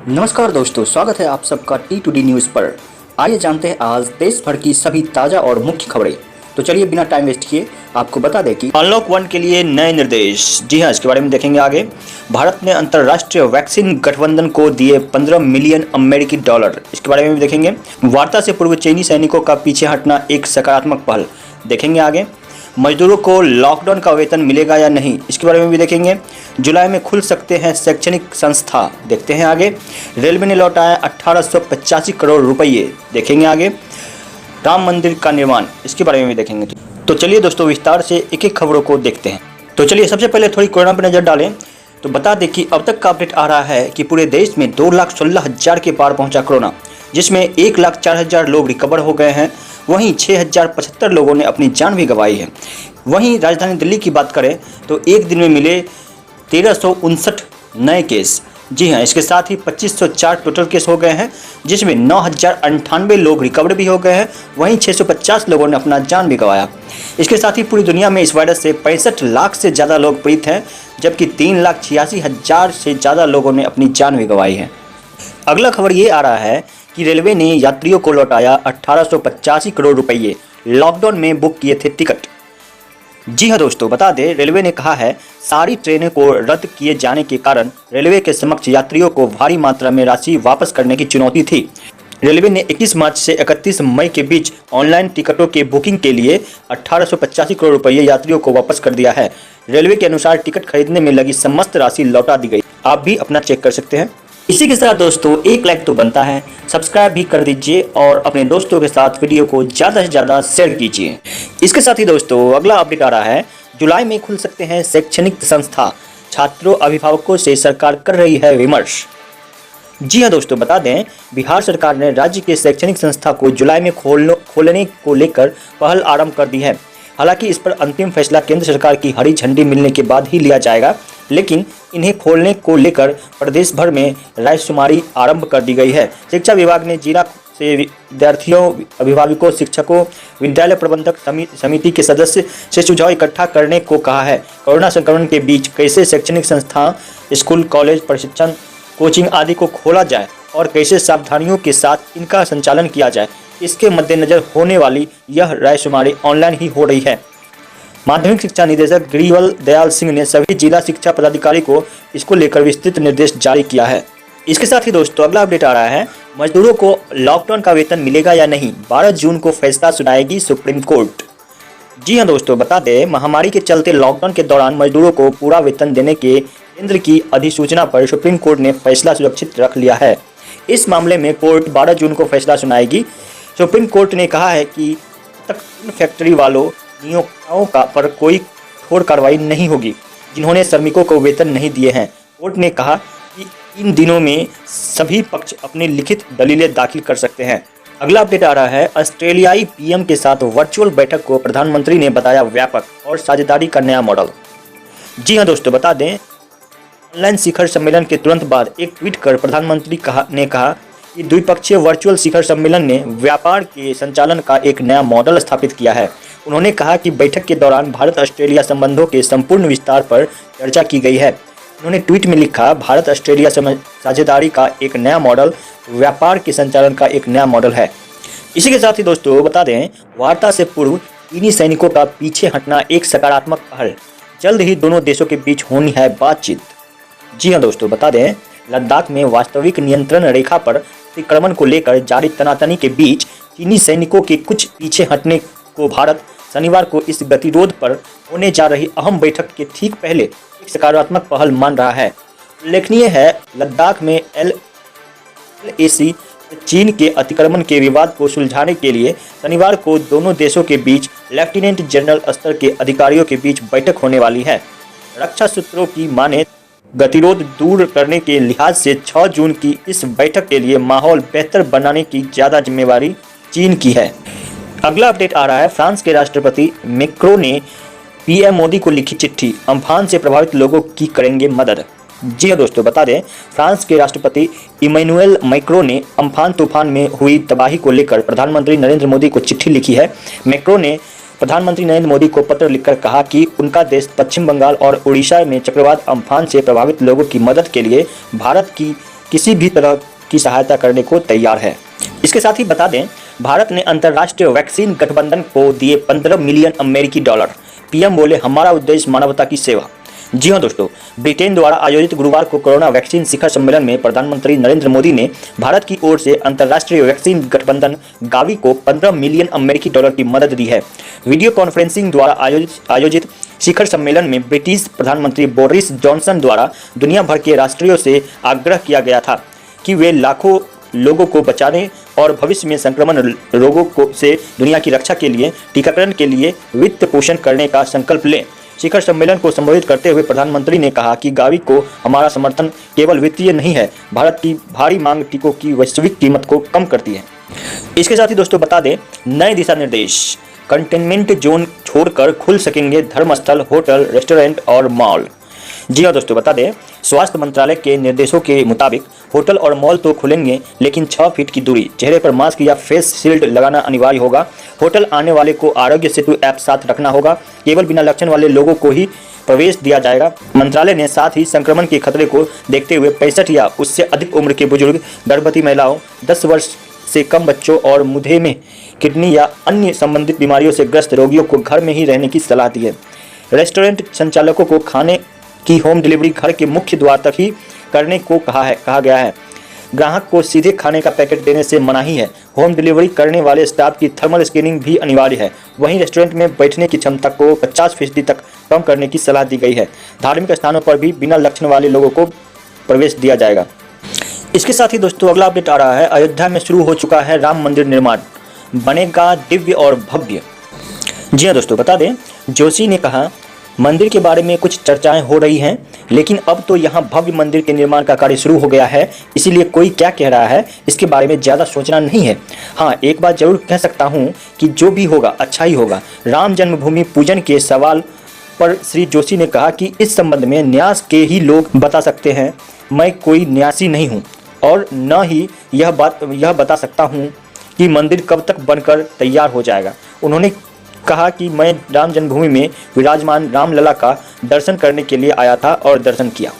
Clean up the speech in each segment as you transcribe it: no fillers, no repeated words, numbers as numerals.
नमस्कार दोस्तों, स्वागत है आप सबका T2D न्यूज़ पर। आइए जानते हैं आज देश भर की सभी ताज़ा और मुख्य खबरें। तो चलिए बिना टाइम वेस्ट किए आपको बता दें कि अनलॉक 1 के लिए नए निर्देश। जी हाँ, इसके बारे में देखेंगे आगे। भारत ने अंतर्राष्ट्रीय वैक्सीन गठबंधन को दिए 15 मिलियन अमेरिकी डॉलर। इसके बारे में भी देखेंगे। वार्ता से पूर्व चीनी सैनिकों का पीछे हटना एक सकारात्मक पहल। देखेंगे आगे। मजदूरों को लॉकडाउन का वेतन मिलेगा या नहीं, इसके बारे में भी देखेंगे। जुलाई में खुल सकते हैं शैक्षणिक संस्था। देखते हैं आगे। रेलवे ने लौटाया 1885 करोड़ रुपये। देखेंगे आगे। राम मंदिर का निर्माण, इसके बारे में भी देखेंगे। तो चलिए दोस्तों, विस्तार से एक एक खबरों को देखते हैं। तो चलिए सबसे पहले थोड़ी कोरोना पर नज़र डालें तो बता दें कि अब तक का अपडेट आ रहा है कि पूरे देश में 2,16,000 के पार पहुंचा कोरोना, जिसमें 1,04,000 लोग रिकवर हो गए हैं। वहीं 6,075 लोगों ने अपनी जान भी गंवाई है। वहीं राजधानी दिल्ली की बात करें तो एक दिन में मिले 1,359 नए केस। जी हाँ, इसके साथ ही 2,504 टोटल केस हो गए हैं, जिसमें 9,098 लोग रिकवर भी हो गए हैं। वहीं 650 लोगों ने अपना जान भी गंवाया। इसके साथ ही पूरी दुनिया में इस वायरस से 65 लाख से ज़्यादा लोग पीड़ित हैं, जबकि 3,86,000 से ज़्यादा लोगों ने अपनी जान भी गंवाई है। अगला खबर ये आ रहा है कि रेलवे ने यात्रियों को लौटाया 1885 करोड़ रुपये। लॉकडाउन में बुक किए थे टिकट। जी हाँ दोस्तों, बता दें रेलवे ने कहा है सारी ट्रेनें को रद्द किए जाने के कारण रेलवे के समक्ष यात्रियों को भारी मात्रा में राशि वापस करने की चुनौती थी। रेलवे ने 21 मार्च से 31 मई के बीच ऑनलाइन टिकटों के बुकिंग के लिए 1885 करोड़ रुपये यात्रियों को वापस कर दिया है। रेलवे के अनुसार टिकट खरीदने में लगी समस्त राशि लौटा दी गई। आप भी अपना चेक कर सकते हैं। इसी के साथ दोस्तों एक लाइक तो बनता है, सब्सक्राइब भी कर दीजिए और अपने दोस्तों के साथ वीडियो को ज़्यादा से ज़्यादा शेयर कीजिए। इसके साथ ही दोस्तों अगला अपडेट आ रहा है। जुलाई में खुल सकते हैं शैक्षणिक संस्था। छात्रों अभिभावकों से सरकार कर रही है विमर्श। जी हाँ दोस्तों, बता दें बिहार सरकार ने राज्य के शैक्षणिक संस्था को जुलाई में खोलने को लेकर पहल आरंभ कर दी है। हालांकि इस पर अंतिम फैसला केंद्र सरकार की हरी झंडी मिलने के बाद ही लिया जाएगा, लेकिन इन्हें खोलने को लेकर प्रदेश भर में रायशुमारी आरंभ कर दी गई है। शिक्षा विभाग ने जिला से विद्यार्थियों, अभिभावकों, शिक्षकों, विद्यालय प्रबंधक समिति के सदस्य से सुझाव इकट्ठा करने को कहा है। कोरोना संक्रमण के बीच कैसे शैक्षणिक संस्थान, स्कूल, कॉलेज, प्रशिक्षण, कोचिंग आदि को खोला जाए और कैसे सावधानियों के साथ इनका संचालन किया जाए, इसके मद्देनजर होने वाली यह रायशुमारी ऑनलाइन ही हो रही है। माध्यमिक शिक्षा निदेशक गिरिवल दयाल सिंह ने सभी जिला शिक्षा पदाधिकारी को इसको लेकर विस्तृत निर्देश जारी किया है। इसके साथ ही दोस्तों अगला अपडेट आ रहा है। मजदूरों को लॉकडाउन का वेतन मिलेगा या नहीं, 12 जून को फैसला सुनाएगी सुप्रीम कोर्ट। जी हाँ दोस्तों, बता दें महामारी के चलते लॉकडाउन के दौरान मजदूरों को पूरा वेतन देने के केंद्र की अधिसूचना पर सुप्रीम कोर्ट ने फैसला सुरक्षित रख लिया है। इस मामले में कोर्ट 12 जून को फैसला सुनाएगी। सुप्रीम कोर्ट ने कहा है कि तक फैक्ट्री वालों नियोक्ताओं पर कोई कठोर कार्रवाई नहीं होगी जिन्होंने श्रमिकों को वेतन नहीं दिए हैं। कोर्ट ने कहा कि इन दिनों में सभी पक्ष अपनी लिखित दलीलें दाखिल कर सकते हैं। अगला अपडेट आ रहा है। ऑस्ट्रेलियाई पीएम के साथ वर्चुअल बैठक को प्रधानमंत्री ने बताया व्यापक और साझेदारी का नया मॉडल। जी हाँ दोस्तों, बता दें ऑनलाइन शिखर सम्मेलन के तुरंत बाद एक ट्वीट कर प्रधानमंत्री ने कहा कि द्विपक्षीय वर्चुअल शिखर सम्मेलन ने व्यापार के संचालन का एक नया मॉडल स्थापित किया है। उन्होंने कहा कि बैठक के दौरान भारत ऑस्ट्रेलिया संबंधों के संपूर्ण विस्तार पर चर्चा की गई है। उन्होंने ट्वीट में लिखा, भारत ऑस्ट्रेलिया साझेदारी का एक नया मॉडल व्यापार के संचालन का एक नया मॉडल है। इसी के साथ ही दोस्तों बता दें वार्ता से पूर्व चीनी सैनिकों का पीछे हटना एक सकारात्मक पहल। जल्द ही दोनों देशों के बीच होनी है बातचीत। जी हाँ दोस्तों, बता दें लद्दाख में वास्तविक नियंत्रण रेखा पर अतिक्रमण को लेकर जारी तनातनी के बीच चीनी सैनिकों के कुछ पीछे हटने को भारत शनिवार को इस गतिरोध पर होने जा रही अहम बैठक के ठीक पहले एक सकारात्मक पहल मान रहा है। उल्लेखनीय है लद्दाख में LAC चीन के अतिक्रमण के विवाद को सुलझाने के लिए शनिवार को दोनों देशों के बीच लेफ्टिनेंट जनरल स्तर के अधिकारियों के बीच बैठक होने वाली है। रक्षा सूत्रों की माने गतिरोध दूर करने के लिहाज से 6 जून की इस बैठक के लिए माहौल बेहतर बनाने की ज़्यादा जिम्मेवारी चीन की है। अगला अपडेट आ रहा है। फ्रांस के राष्ट्रपति मैक्रों ने पीएम मोदी को लिखी चिट्ठी, अम्फान से प्रभावित लोगों की करेंगे मदद। जी हाँ दोस्तों, बता दें फ्रांस के राष्ट्रपति इमैनुएल मैक्रों ने अम्फान तूफान में हुई तबाही को लेकर प्रधानमंत्री नरेंद्र मोदी को चिट्ठी लिखी है। मैक्रों ने प्रधानमंत्री नरेंद्र मोदी को पत्र लिखकर कहा कि उनका देश पश्चिम बंगाल और उड़ीसा में चक्रवात अम्फान से प्रभावित लोगों की मदद के लिए भारत की किसी भी तरह की सहायता करने को तैयार है। इसके साथ ही बता दें, भारत ने अंतर्राष्ट्रीय वैक्सीन गठबंधन को दिए 15 मिलियन अमेरिकी डॉलर। पीएम बोले, हमारा उद्देश्य मानवता की सेवा। जी हां दोस्तों, ब्रिटेन द्वारा आयोजित गुरुवार को कोरोना वैक्सीन शिखर सम्मेलन में प्रधानमंत्री नरेंद्र मोदी ने भारत की ओर से अंतर्राष्ट्रीय वैक्सीन गठबंधन गावी को 15 मिलियन अमेरिकी डॉलर की मदद दी है। वीडियो कॉन्फ्रेंसिंग द्वारा आयोजित शिखर सम्मेलन में ब्रिटिश प्रधानमंत्री बोरिस जॉनसन द्वारा दुनिया भर के राष्ट्रों से आग्रह किया गया था कि वे लाखों लोगों को बचाने और भविष्य में संक्रमण रोगों से दुनिया की रक्षा के लिए टीकाकरण के लिए वित्त पोषण करने का संकल्प लें। शिखर सम्मेलन को संबोधित करते हुए प्रधानमंत्री ने कहा कि गावी को हमारा समर्थन केवल वित्तीय नहीं है, भारत की भारी मांग टीकों की वैश्विक कीमत को कम करती है। इसके साथ ही दोस्तों बता दें, नए दिशा निर्देश, कंटेनमेंट जोन छोड़कर खुल सकेंगे धर्मस्थल, होटल, रेस्टोरेंट और मॉल। जी हाँ दोस्तों, बता दें, स्वास्थ्य मंत्रालय के निर्देशों के मुताबिक होटल और मॉल तो खुलेंगे, लेकिन 6 फीट की दूरी, चेहरे पर मास्क या फेस शील्ड लगाना अनिवार्य होगा। होटल आने वाले को आरोग्य सेतु ऐप साथ रखना होगा। केवल बिना लक्षण वाले लोगों को ही प्रवेश दिया जाएगा। मंत्रालय ने साथ ही संक्रमण के खतरे को देखते हुए 65 या उससे अधिक उम्र के बुजुर्ग, गर्भवती महिलाओं, 10 वर्ष से कम बच्चों और मधुमेह, किडनी या अन्य संबंधित बीमारियों से ग्रस्त रोगियों को घर में ही रहने की सलाह दी है। रेस्टोरेंट संचालकों को खाने की होम डिलीवरी घर के मुख्य द्वार तक ही करने को कहा गया है। ग्राहक को सीधे खाने का पैकेट देने से मनाही है। होम डिलीवरी करने वाले स्टाफ की थर्मल स्क्रीनिंग भी अनिवार्य है। वहीं रेस्टोरेंट में बैठने की क्षमता को 50% तक कम करने की सलाह दी गई है। धार्मिक स्थानों पर भी बिना लक्षण वाले लोगों को प्रवेश दिया जाएगा। इसके साथ ही दोस्तों अगला अपडेट आ रहा है, अयोध्या में शुरू हो चुका है राम मंदिर निर्माण, बनेगा दिव्य और भव्य। जी हाँ दोस्तों, बता दें, जोशी ने कहा, मंदिर के बारे में कुछ चर्चाएं हो रही हैं, लेकिन अब तो यहाँ भव्य मंदिर के निर्माण का कार्य शुरू हो गया है, इसीलिए कोई क्या कह रहा है इसके बारे में ज़्यादा सोचना नहीं है। हाँ, एक बात जरूर कह सकता हूँ कि जो भी होगा अच्छा ही होगा। राम जन्मभूमि पूजन के सवाल पर श्री जोशी ने कहा कि इस संबंध में न्यास के ही लोग बता सकते हैं। मैं कोई न्यासी नहीं हूँ और न ही यह बता सकता हूँ कि मंदिर कब तक बनकर तैयार हो जाएगा। उन्होंने कहा कि मैं राम जन्मभूमि में विराजमान रामलला का दर्शन करने के लिए आया था और दर्शन किया।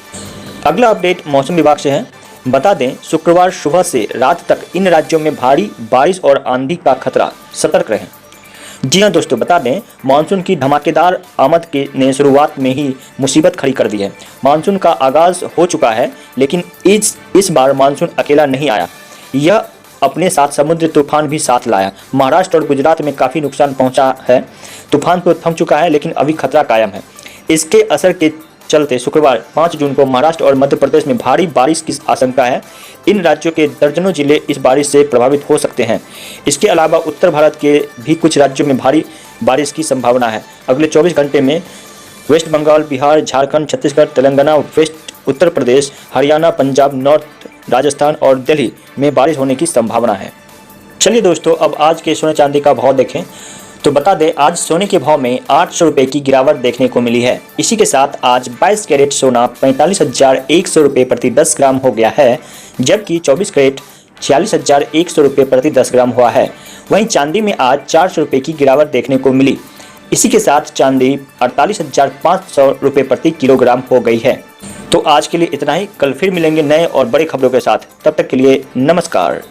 अगला अपडेट मौसम विभाग से है। बता दें, शुक्रवार सुबह से रात तक इन राज्यों में भारी बारिश और आंधी का खतरा, सतर्क रहें। जी हाँ दोस्तों, बता दें, मानसून की धमाकेदार आमद ने शुरुआत में ही मुसीबत खड़ी कर दी है। मानसून का आगाज हो चुका है, लेकिन इस बार मानसून अकेला नहीं आया। यह अपने साथ समुद्री तूफान भी साथ लाया। महाराष्ट्र और गुजरात में काफ़ी नुकसान पहुंचा है। तूफान तो थम चुका है, लेकिन अभी खतरा कायम है। इसके असर के चलते शुक्रवार 5 जून को महाराष्ट्र और मध्य प्रदेश में भारी बारिश की आशंका है। इन राज्यों के दर्जनों जिले इस बारिश से प्रभावित हो सकते हैं। इसके अलावा उत्तर भारत के भी कुछ राज्यों में भारी बारिश की संभावना है। अगले 24 घंटे में वेस्ट बंगाल, बिहार, झारखंड, छत्तीसगढ़, तेलंगाना, उत्तर प्रदेश, हरियाणा, पंजाब, नॉर्थ राजस्थान और दिल्ली में बारिश होने की संभावना है। चलिए दोस्तों, अब आज के सोने चांदी का भाव देखें तो बता दें, आज सोने के भाव में 800 रुपये की गिरावट देखने को मिली है। इसी के साथ आज 22 कैरेट सोना 45,100 रुपये प्रति 10 ग्राम हो गया है, जबकि 24 कैरेट 46,100 रुपये प्रति 10 ग्राम हुआ है। वहीं चांदी में आज 400 रुपये की गिरावट देखने को मिली। इसी के साथ चांदी 48,500 रुपये प्रति किलोग्राम हो गई है। तो आज के लिए इतना ही। कल फिर मिलेंगे नए और बड़ी खबरों के साथ। तब तक के लिए नमस्कार।